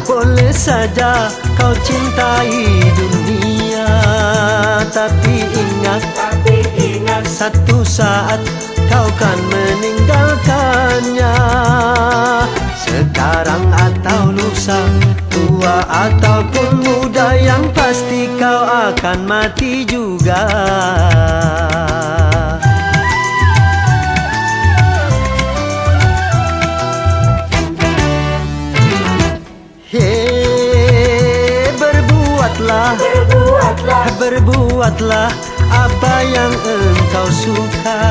boleh saja kau cintai dunia, tapi ingat satu saat kau kan meninggalkannya. Sekarang atau lusa, tua ataupun muda, yang pasti kau akan mati juga. Berbuatlah apa yang engkau suka,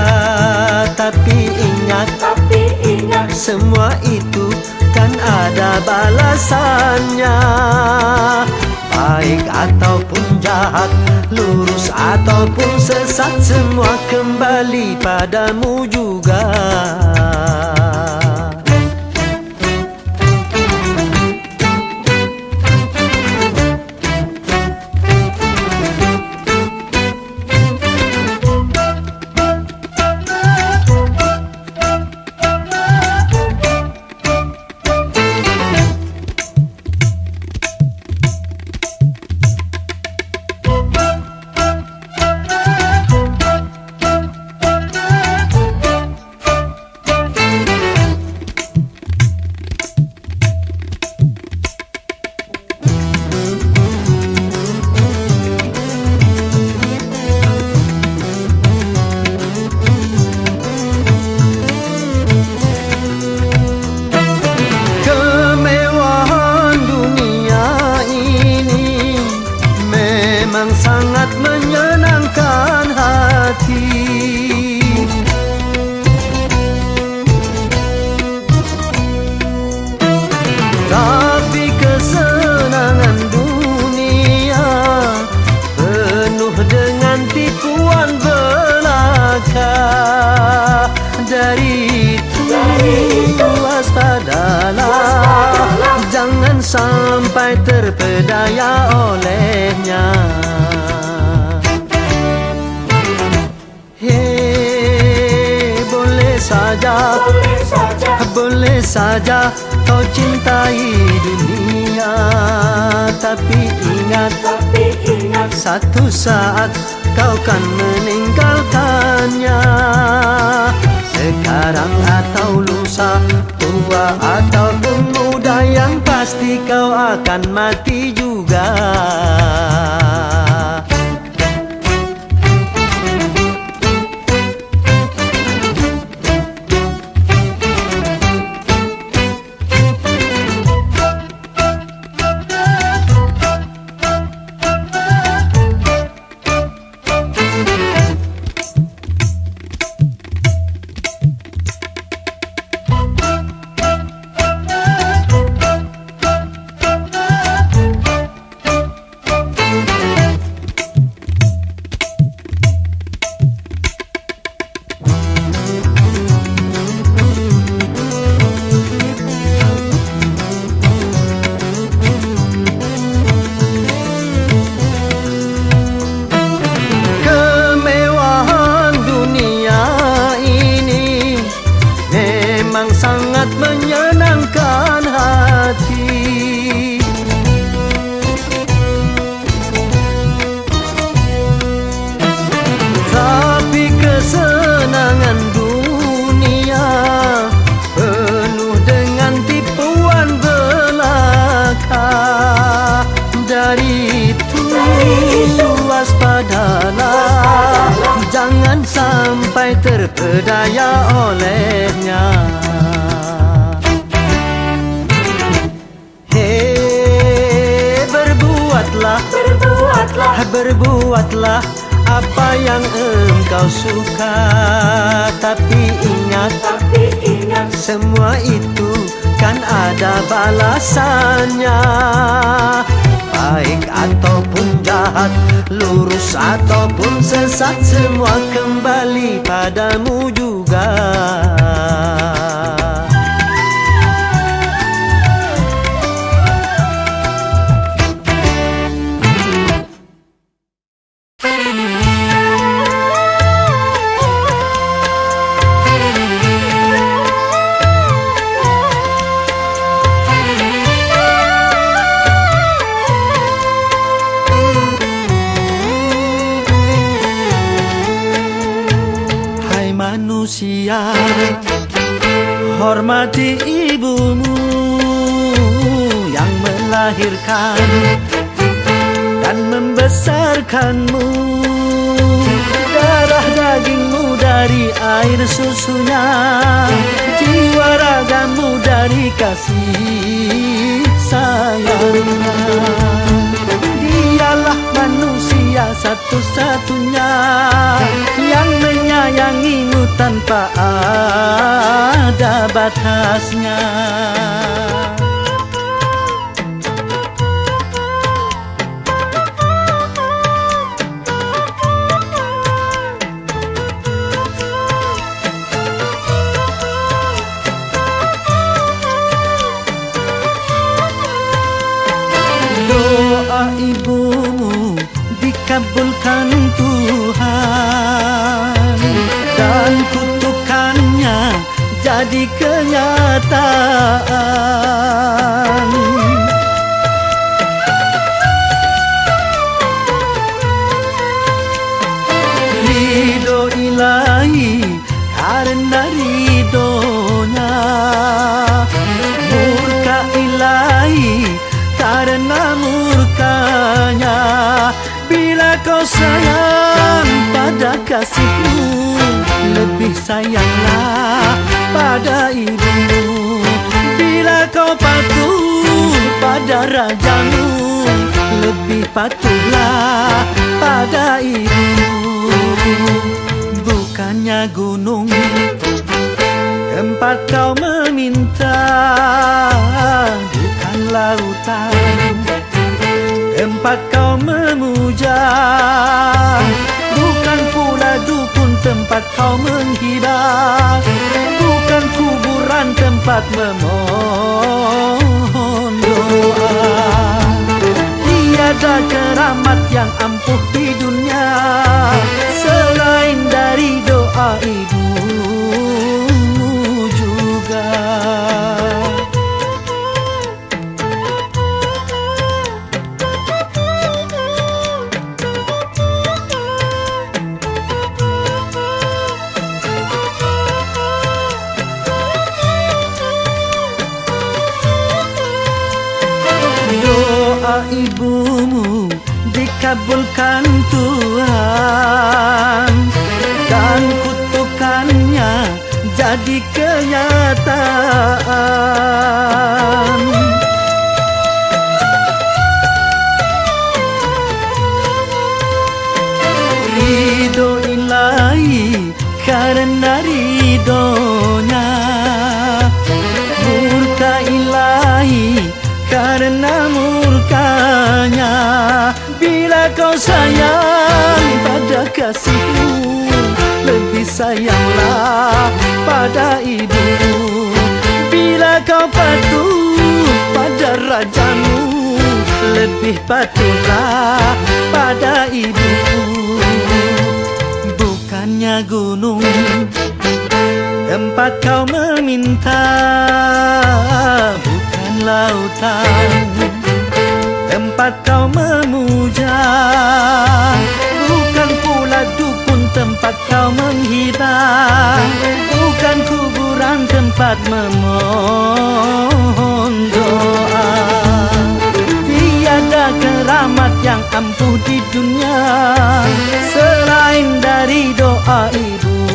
tapi ingat semua itu kan ada balasannya. Baik ataupun jahat, lurus ataupun sesat, semua kembali padamu juga. Sangat menyenangkan hati, tapi kesenangan dunia penuh dengan tipuan belaka. Dari itu waspadalah, jangan sampai terpedaya olehnya. Boleh saja kau cintai dunia, tapi ingat satu saat kau kan meninggalkannya. Sekarang atau lusa, tua ataupun muda, yang pasti kau akan mati juga. Sangat menyenangkan hati, tapi kesenangan dunia penuh dengan tipuan belaka. Dari itu waspadalah, jangan sampai terpedaya olehnya. Berbuatlah apa yang engkau suka, tapi ingat semua itu kan ada balasannya. Baik ataupun jahat, lurus ataupun sesat, semua kembali padamu juga. manusia. Hormati ibumu yang melahirkan dan membesarkanmu. Darah dagingmu dari air susunya, jiwa ragamu dari kasih sayangnya. Dialah manusia satu-satunya yang menyayangimu tanpa ada batasnya. Doa ibumu dikabulkan Tuhan dan kutukannya jadi kenyataan. Ridho ilahi karena ridhonya, murka ilahi karena murkanya. Bila kau sayang pada kasihmu, lebih sayanglah pada ibumu. Bila kau patuh pada rajamu, lebih patuhlah pada ibumu. Bukannya gunung tempat kau meminta, bukan lautan tempat kau memuja, bukan pula dukun tempat kau menghibah, bukan kuburan tempat memohon doa. Tiada keramat yang ampuh di dunia selain dari doa ibumu juga. Doa ibumu dikabulkan Tuhan dan kutukannya jadi kenyataan. Ridho ilahi karena ridhonya, murka ilahi karena murkanya. Bila kau sayang pada kasihmu, lebih sayanglah pada ibumu. Bila kau patuh pada rajamu, lebih patuhlah pada ibumu. Bukannya gunung tempat kau meminta, bukan lautan tempat kau memuja, bukan pula dukun tempat kau menghibah, bukan kuburan tempat memohon doa. Tiada keramat yang ampuh di dunia selain dari doa ibumu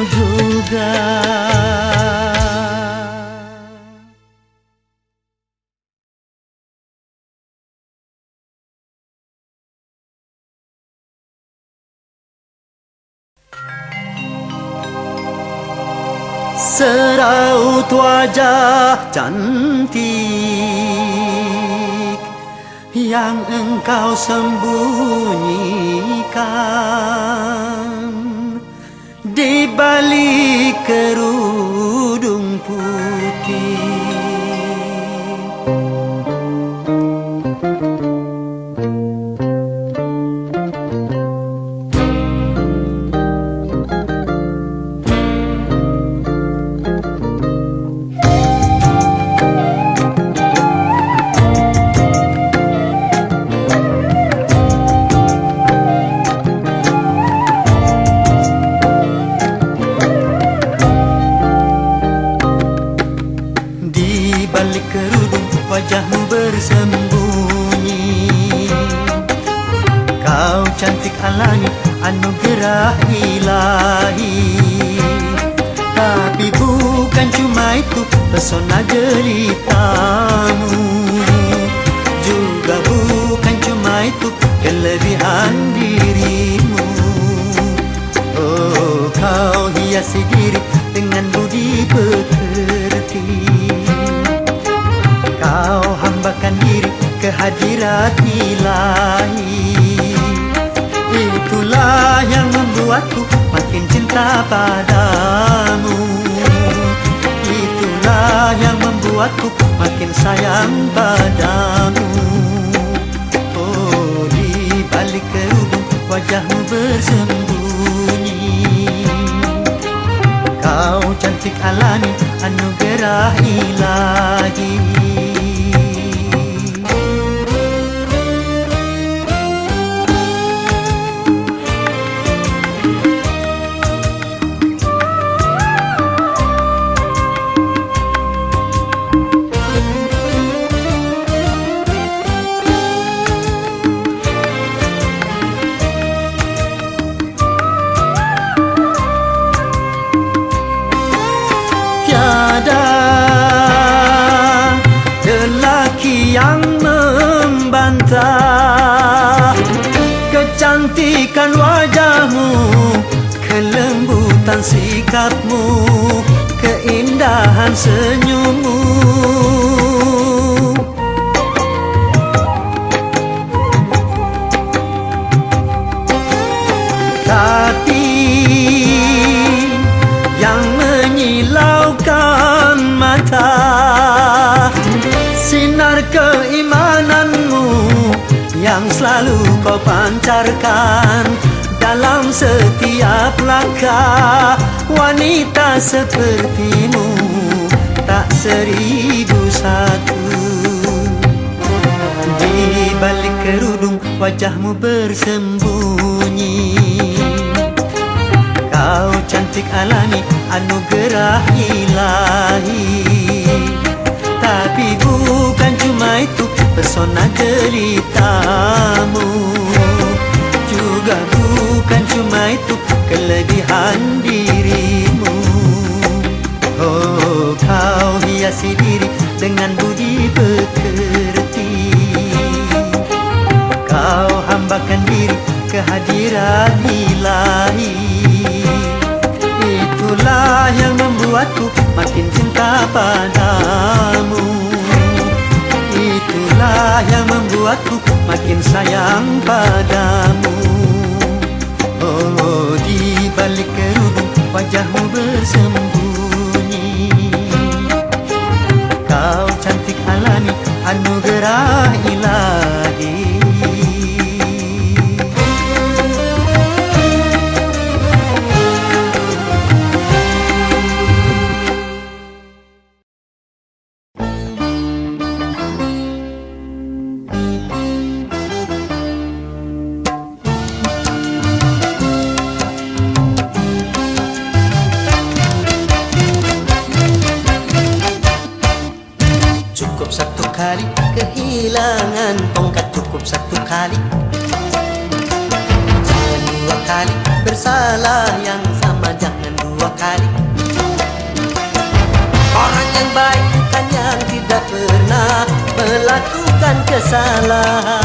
juga. Seraut wajah cantik yang engkau sembunyikan di balik kerudung putih. alami anugerah ilahi. Tapi bukan cuma itu pesona jelitamu, juga bukan cuma itu kelebihan dirimu. Oh, kau hiasi diri dengan budi pekerti. Kau hambakan diri ke hadirat ilahi. Itulah yang membuatku makin cinta padamu. Itulah yang membuatku makin sayang padamu. Oh, di balik kerudung wajahmu bersembunyi. Kau cantik alami anugerah ilahi. Yang membantah kecantikan wajahmu, kelembutan sikapmu, keindahan senyummu. Tapi yang menyilaukan mata sinar keimananmu yang selalu kau pancarkan dalam setiap langkah. Wanita sepertimu tak 1001. Di balik kerudung wajahmu bersembunyi. Kau cantik alami anugerah ilahi. Tapi bukan cuma itu pesona jelitamu, juga bukan cuma itu kelebihan dirimu. Oh, kau hiasi diri dengan budi pekerti. Kau hambakan diri ke hadirat ilahi. Itulah yang membuatku makin cinta padamu. Itulah yang membuatku makin sayang padamu. Oh, di balik kerudung wajahmu bersembunyi. Kau cantik alami anugerah ilahi. Kehilangan tongkat cukup satu kali, jangan dua kali. Bersalah yang sama jangan dua kali. Orang yang baik kan yang tidak pernah melakukan kesalahan,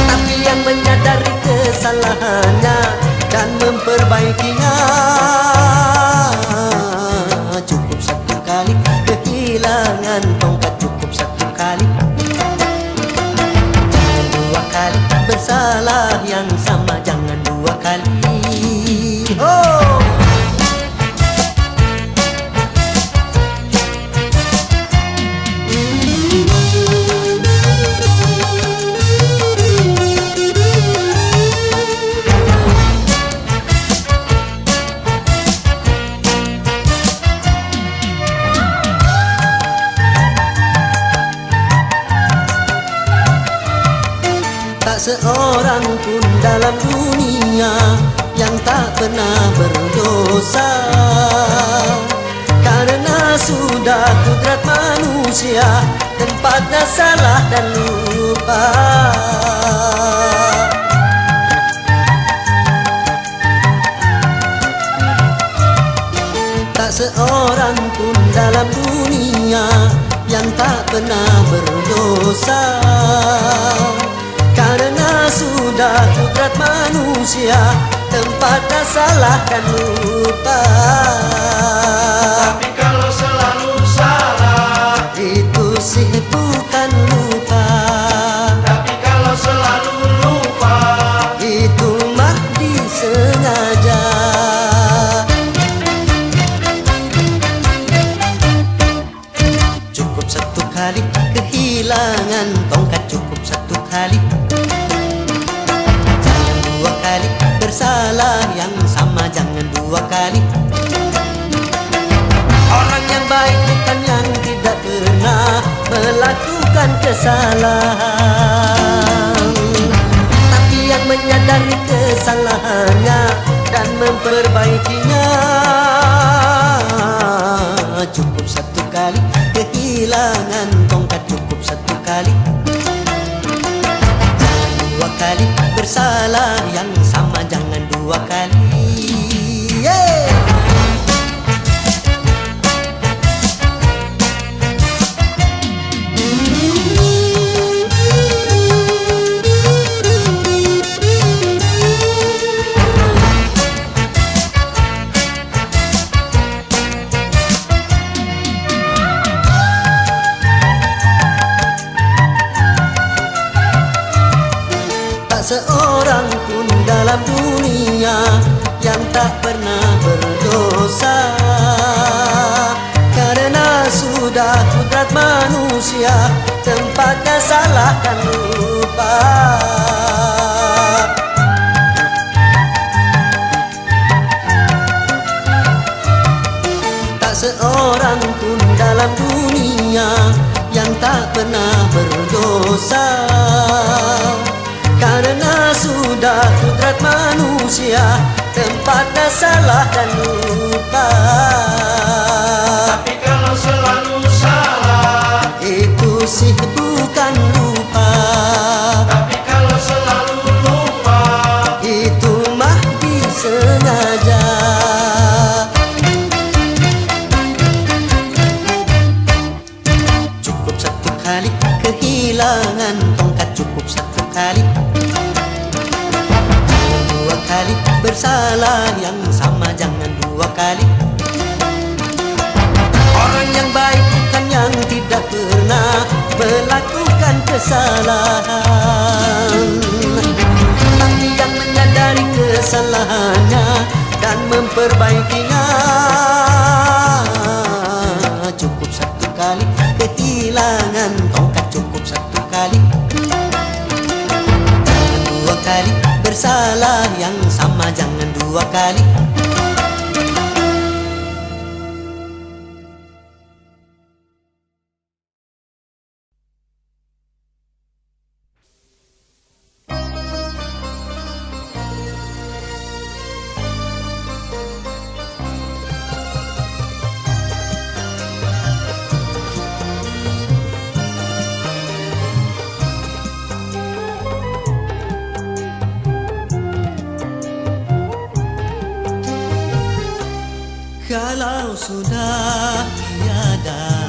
tapi yang menyadari kesalahannya dan memperbaikinya. Cukup satu kali kehilangan tongkat, cukup satu kali. Jangan dua kali. Bersalah yang sama jangan dua kali. Oh! Seorang pun dalam dunia yang tak pernah berdosa, karena sudah kudrat manusia tempatnya salah dan lupa. seorang pun dalam dunia yang tak pernah berdosa, karena sudah kodrat manusia tempatnya salah dan lupa. Tapi kalau selalu salah, itu sih bukan lupa. tapi kalau selalu lupa, Itu mah disengaja. Cukup satu kali kehilangan tongkat, cukup satu kali. Jangan dua kali bersalah yang sama, jangan dua kali. Orang yang baik bukan yang tidak pernah melakukan kesalahan, tapi yang menyadari kesalahannya dan memperbaikinya. Cukup satu kali kehilangan tongkat, cukup satu kali. Jangan dua kali bersalah yang sama, jangan dua kali. Yeah! Seorang pun dalam dunia yang tak pernah berdosa, karena sudah kodrat manusia tempatnya salah dan lupa. Tak seorang pun dalam dunia yang tak pernah berdosa, karena sudah kodrat manusia tempatnya salah dan lupa. tapi kalau selalu salah, Itu sih bukan lupa. tapi kalau selalu lupa, Itu mah disengaja. Cukup satu kali kehilangan tongkat, cukup satu kali. Dua kali bersalah yang sama, jangan dua kali. Orang yang baik bukan yang tidak pernah melakukan kesalahan, tapi yang menyadari kesalahannya dan memperbaikinya. Cukup satu kali kehilangan tongkat, cukup satu kali. Jangan dua kali bersalah yang sama, jangan dua kali. Kalau sudah tiada,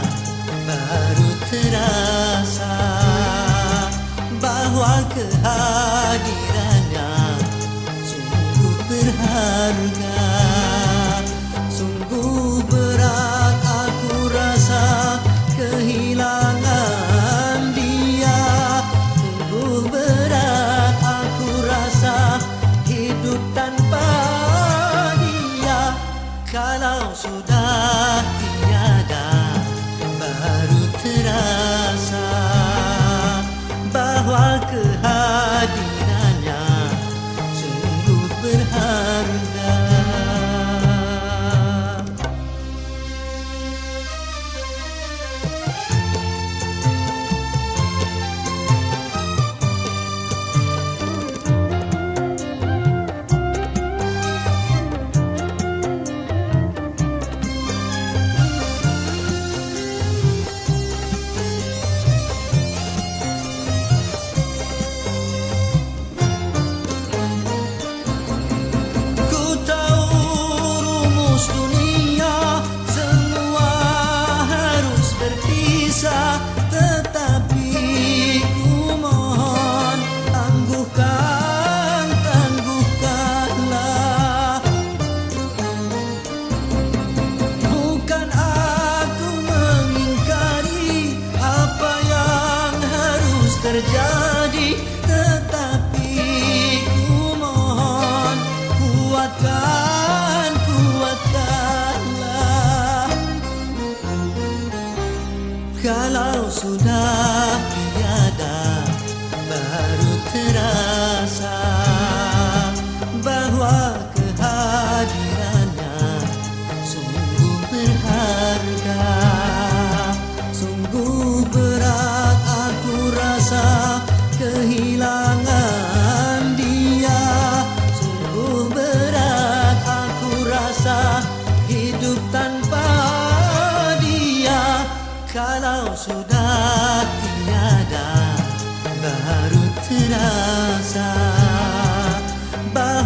baru terasa bahwa kehadirannya sungguh berharga. Sungguh berat aku rasa kehilangan dia. Sungguh berat aku rasa hidup tanpa dia. Kalau sudah tiada,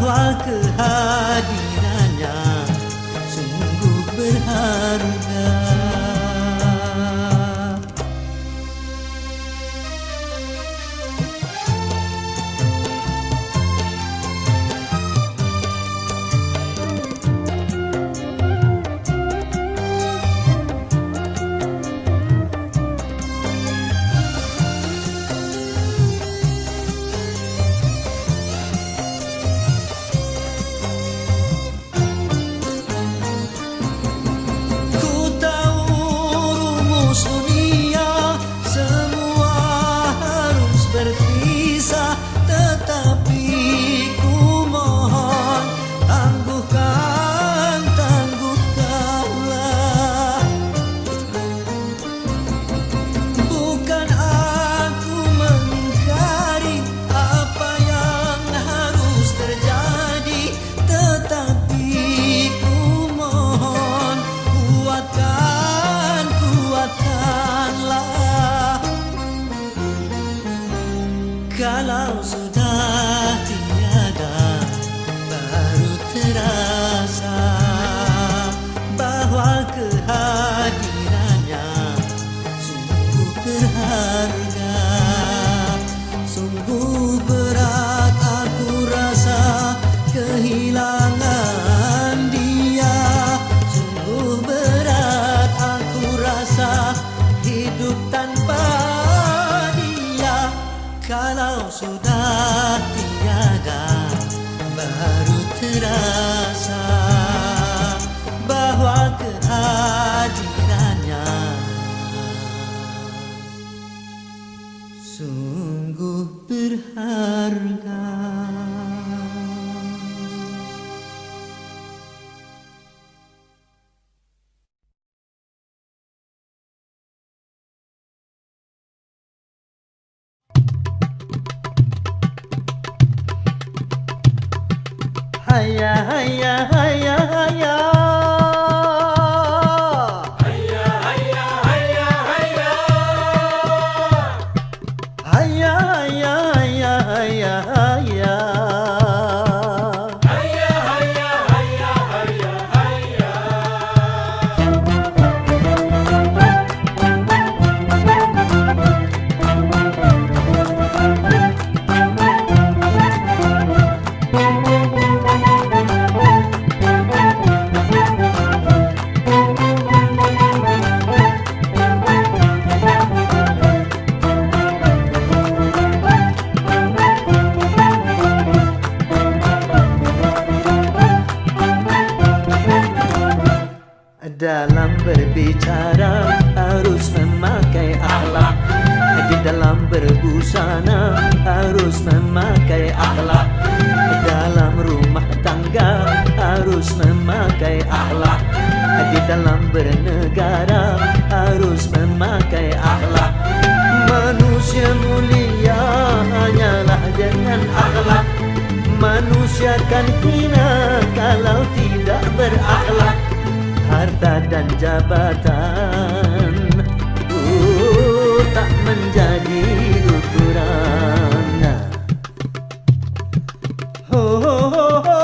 bahwa kehadirannya sungguh berharga. Kalau sudah tiada, baru terasa bahwa kehadirannya sungguh berharga. Sungguh berat aku rasa kehilangan dia. Sungguh berat aku rasa hidup tanpa dia. Kalau sudah tiada, baru terasa bahwa kehadirannya sungguh berharga. Hayya hayya hayya hayya Hayya hayya hayya hayya hayya hayya hayya hayya hayya Hayya hayya hayya hayya hayya Dalam berbicara harus memakai akhlak. Di dalam berbusana harus memakai akhlak. Dalam rumah tangga harus memakai akhlak. Di dalam bernegara harus memakai akhlak. Manusia mulia hanyalah dengan akhlak. Manusia kan hina kalau tidak berakhlak. Harta dan jabatan tak menjadi ukuran. Ho ho ho ho.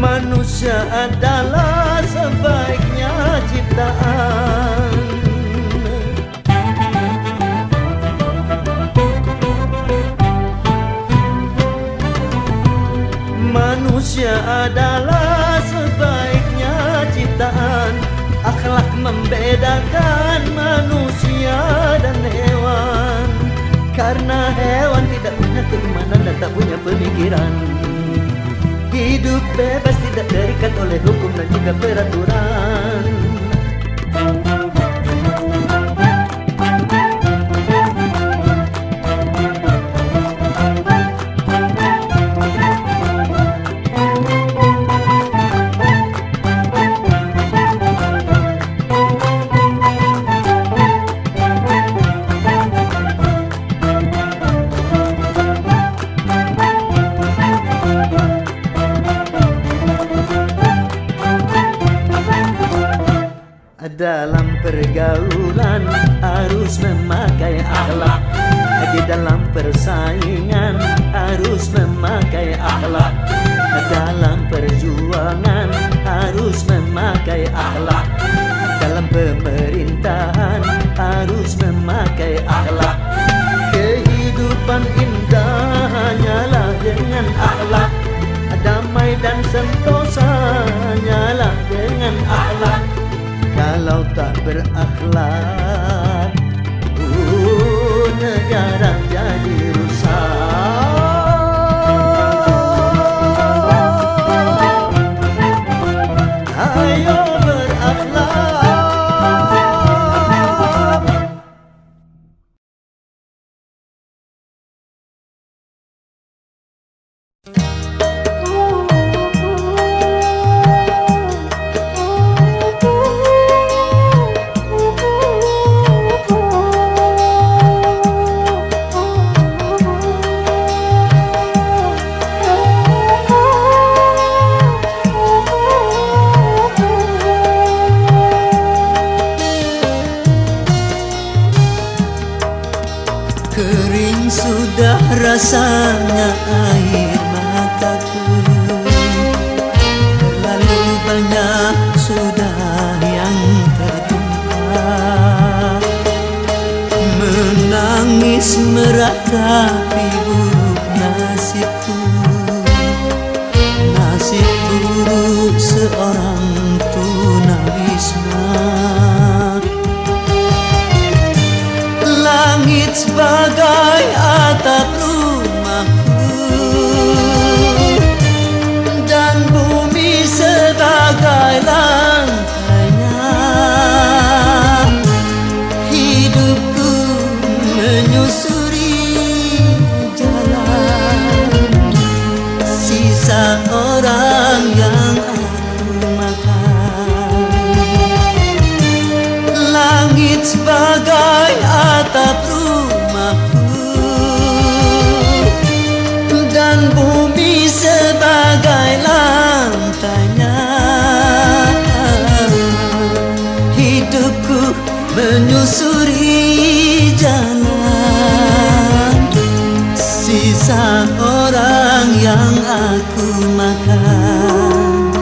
Manusia adalah sebaiknya ciptaan. Manusia adalah sebaiknya ciptaan. Akhlak membedakan manusia dan hewan. Karena hewan tidak punya keimanan dan tak punya pemikiran. Hidup bebas tidak terikat oleh hukum dan juga peraturan. dalam pergaulan harus memakai akhlak. Di dalam persaingan harus memakai akhlak. Dalam perjuangan harus memakai akhlak. Dalam pemerintahan harus memakai akhlak. Kehidupan indah hanyalah dengan akhlak. Damai dan sentosa hanyalah dengan akhlak. Kalau tak berakhlak, negara jadi rusak. Ayo berakhlak. Kering sudah rasanya air mataku, terlalu banyak sudah yang tertumpah. Menangis meratapi buruk nasibku, nasib buruk seorang tunawisma. Langit sebagai atap rumahku dan bumi sebagai lantainya. Hidupku menyusuri jalan sisa orang yang aku makan. Langit sebagai atap rumahku dan bumi sebagai lantainya. Hidupku menyusuri jalan sisa orang yang aku makan.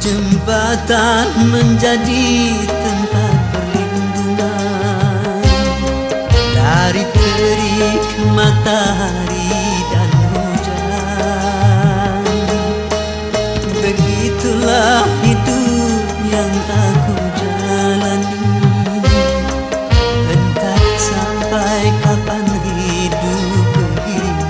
Jembatan menjadi tempat perlindungan dari terik matahari dan hujan. Begitulah hidup yang aku jalani, entah sampai kapan hidup begini.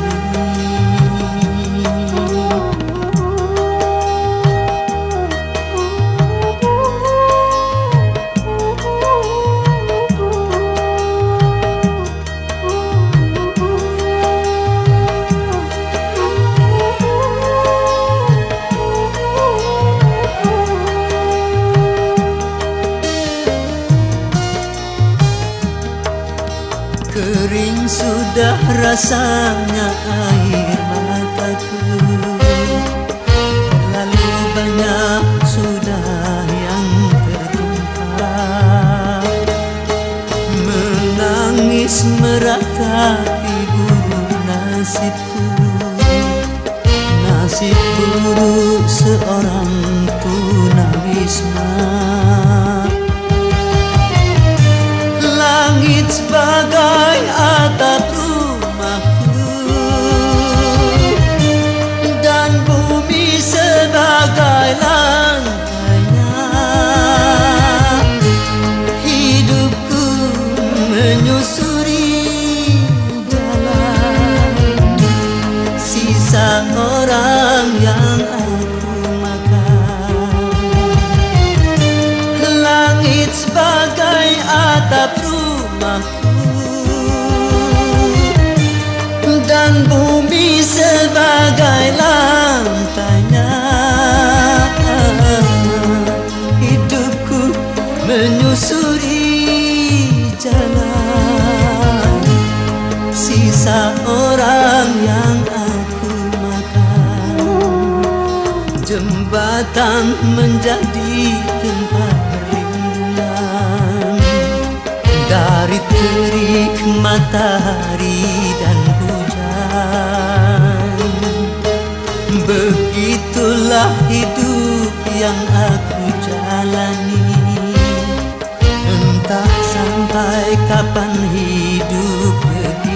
Kering sudah rasanya air mataku, terlalu banyak sudah yang tertumpah. Menangis meratapi buruk nasibku, nasib buruk seorang tunawisma. Langit sebagai atap rumahku dan bumi sebagai lantainya. Hidupku menyusuri jalan sisa orang yang aku makan. Langit sebagai atap rumahku dan bumi sebagai lantainya. Hidupku menyusuri jalan sisa orang yang aku makan. Jembatan menjadi tempat perlindungan terik matahari dan hujan. Begitulah hidup yang aku jalani. Entah sampai kapan hidup begini.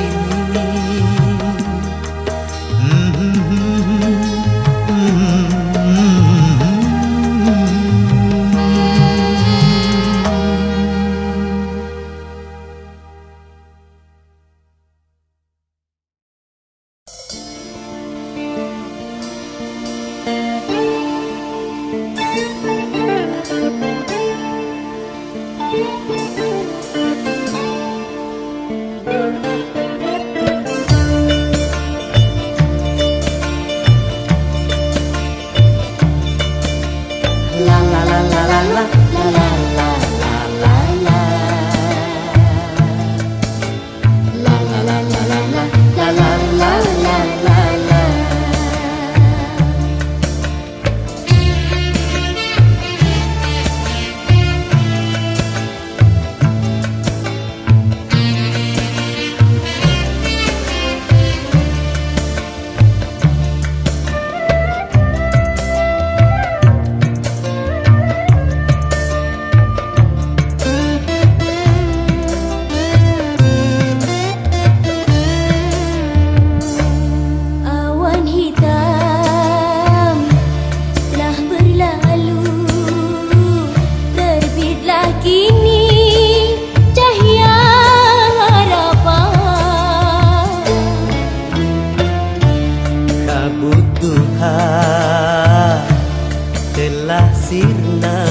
Telah sirna,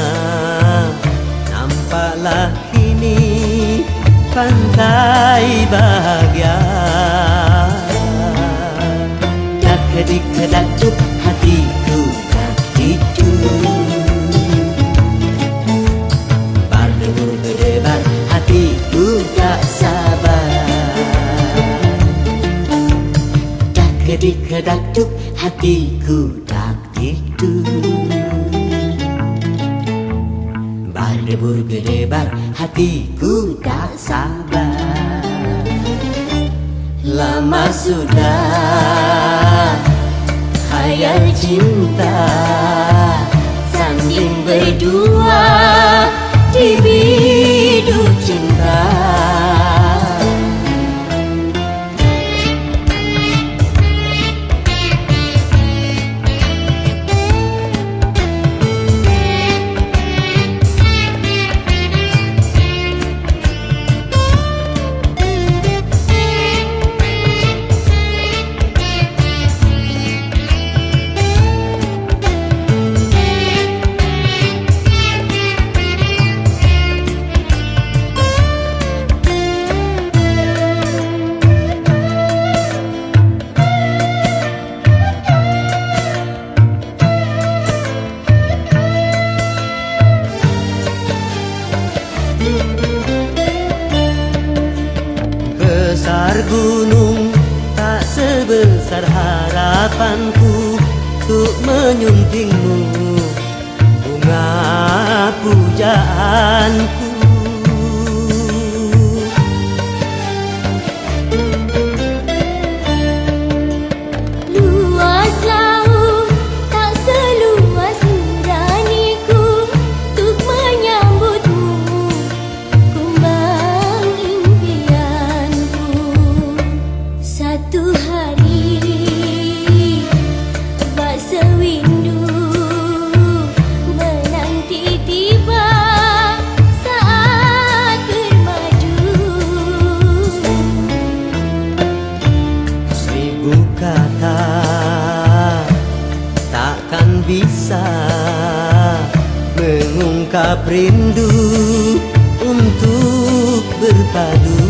nampaklah kini pantai bahagia. Dak-dik-dak-juk hatiku tak tidur, berdebar hatiku tak sabar. Dak-dik-dak-juk hatiku tak tidur, berdebur-gedebar hatiku tak sabar. Lama sudah khayal cinta, sambil berdua di biduk cinta. Besar gunung tak sebesar harapanku untuk menyuntingmu, bunga pujaanku. Luas laut tak seluas nuraniku untuk menyambutmu, kumbang impianku. Satu hari bak sewindu menanti tiba saat bermaju. Seribu kata takkan bisa mengungkap rindu untuk berpadu.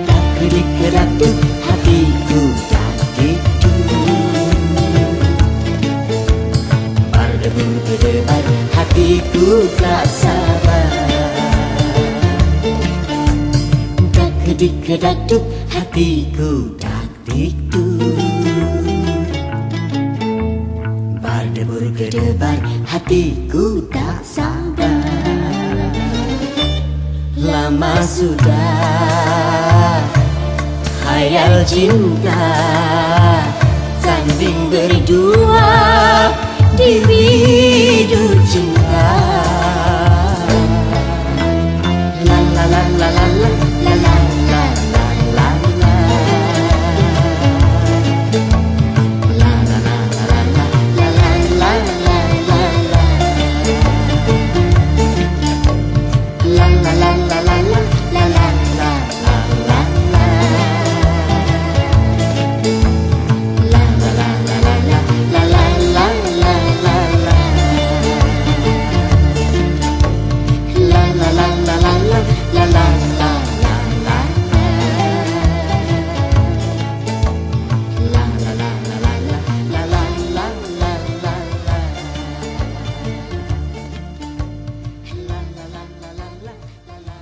Dak-dik-dak-juk hatiku tak tidur, berdebur-gedebar hatiku tak sabar. Dak-dik-dak-juk hatiku tak tidur, berdebur-gedebar hatiku tak sabar. lama sudah khayal cinta tanding berdua di biduk cinta. La la la la la la la la la la la la. La la la la la la la la la la la. La la la la la la la la la la la. La la la la la la la la la la la. La la la la la la la la la la la. La la la la la la la la la la la. La la la la la la la la la.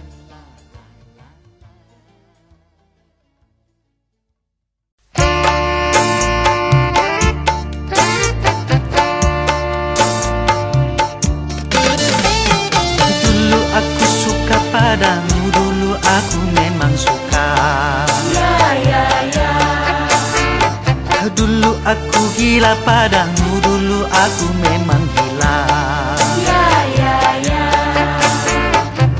Dulu aku suka padamu, dulu aku memang suka. Dulu aku gila padamu, dulu aku memang gila.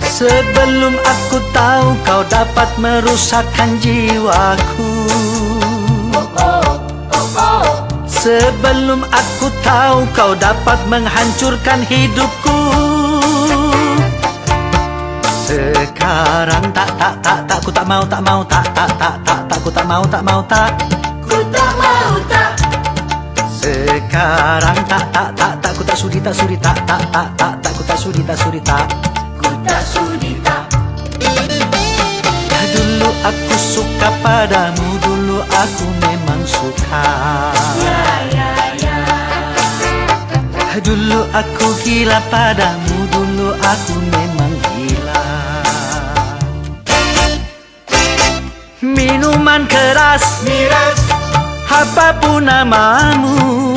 Sebelum aku tahu kau dapat merusakkan jiwaku. Sebelum aku tahu kau dapat menghancurkan hidupku. Sekarang tak ku tak mau tak ku tak mau Ku tak mau tak. Sekarang tak ku tak sudi tak ku tak sudi tak. Ku tak sudi tak. Dulu aku suka padamu, dulu aku memang suka. Dulu aku gila padamu, dulu aku memang gila. Minuman keras, Miras, apapun namamu,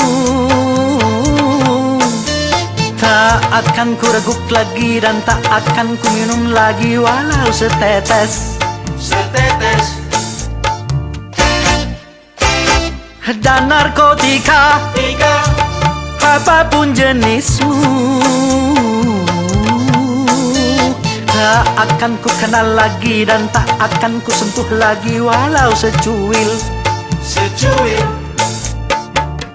tak akan ku reguk lagi dan tak akan ku minum lagi walau setetes. setetes, Dan narkotika, tiga, apapun jenismu, tak akan ku kenal lagi dan tak akan ku sentuh lagi walau secuil. secuil,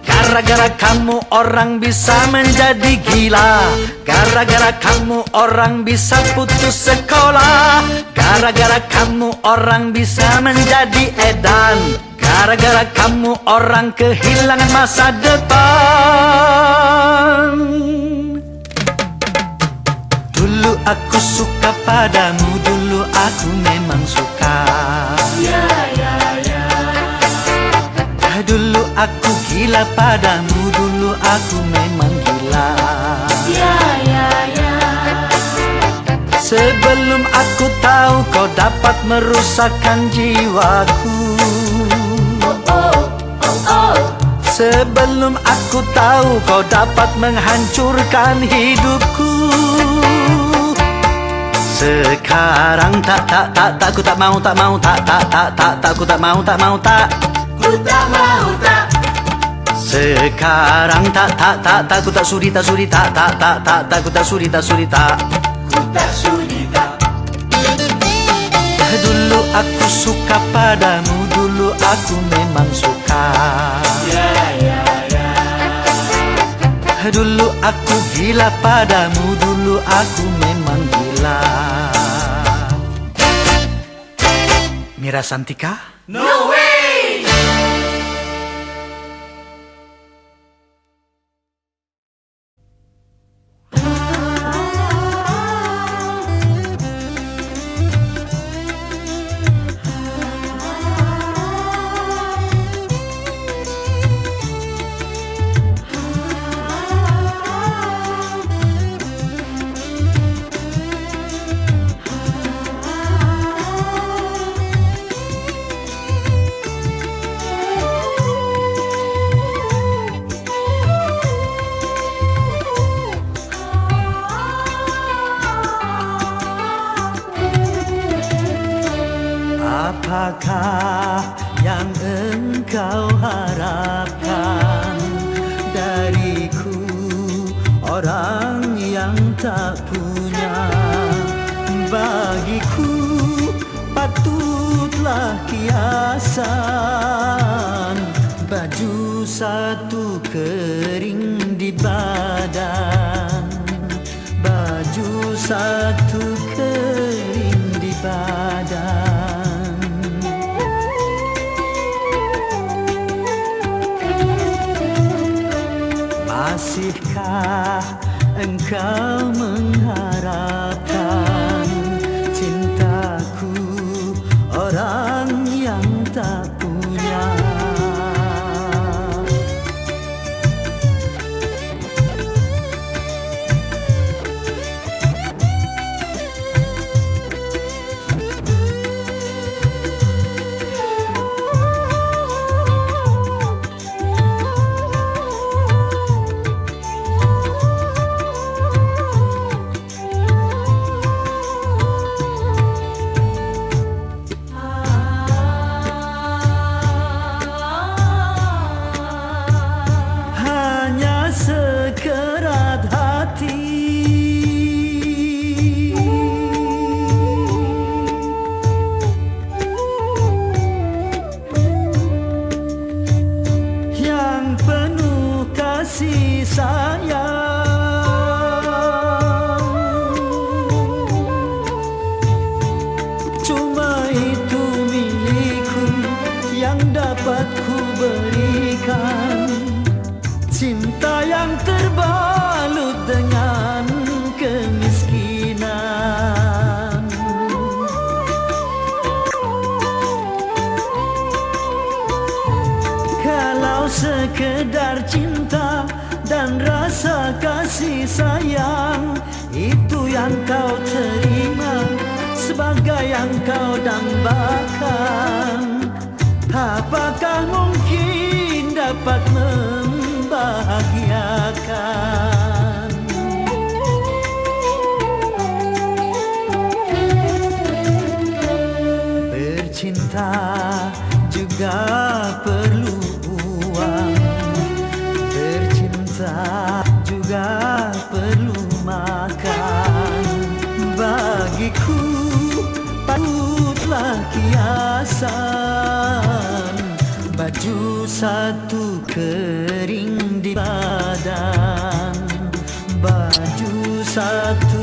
Gara-gara kamu orang bisa menjadi gila. Gara-gara kamu orang bisa putus sekolah. Gara-gara kamu orang bisa menjadi edan. Gara-gara kamu orang kehilangan masa depan. Dulu aku suka padamu, dulu aku memang suka. Dulu aku gila padamu, dulu aku memang gila. Sebelum aku tahu kau dapat merusakkan jiwaku. Sebelum aku tahu kau dapat menghancurkan hidupku. Sekarang tak ku tak mau ku tak mau Ku tak mau tak. Sekarang tak ku tak sudi tak ku tak sudi tak. ku tak sudi tak. Dulu aku suka padamu, dulu aku memang suka. Dulu aku gila padamu, dulu aku memang gila. Mira Santika? No way! Apakah yang engkau harapkan dariku, orang yang tak punya? Bagiku patutlah kiasan, baju satu kering di badan, baju satu kering di badan. Masihkah engkau mengharapkan cintaku, orang yang tak punya? Sekerat hati yang penuh kasih sayang, cuma itu milikku yang dapat ku berikan. Cinta yang terbalut dengan kemiskinan. Kalau sekedar cinta dan rasa kasih sayang, itu yang kau terima sebagai yang kau dambakan, apakah mungkin dapat membahagiakan? Bercinta juga perlu uang, bercinta juga perlu makan. Bagiku patutlah kiasan, baju satu kering di badan, baju satu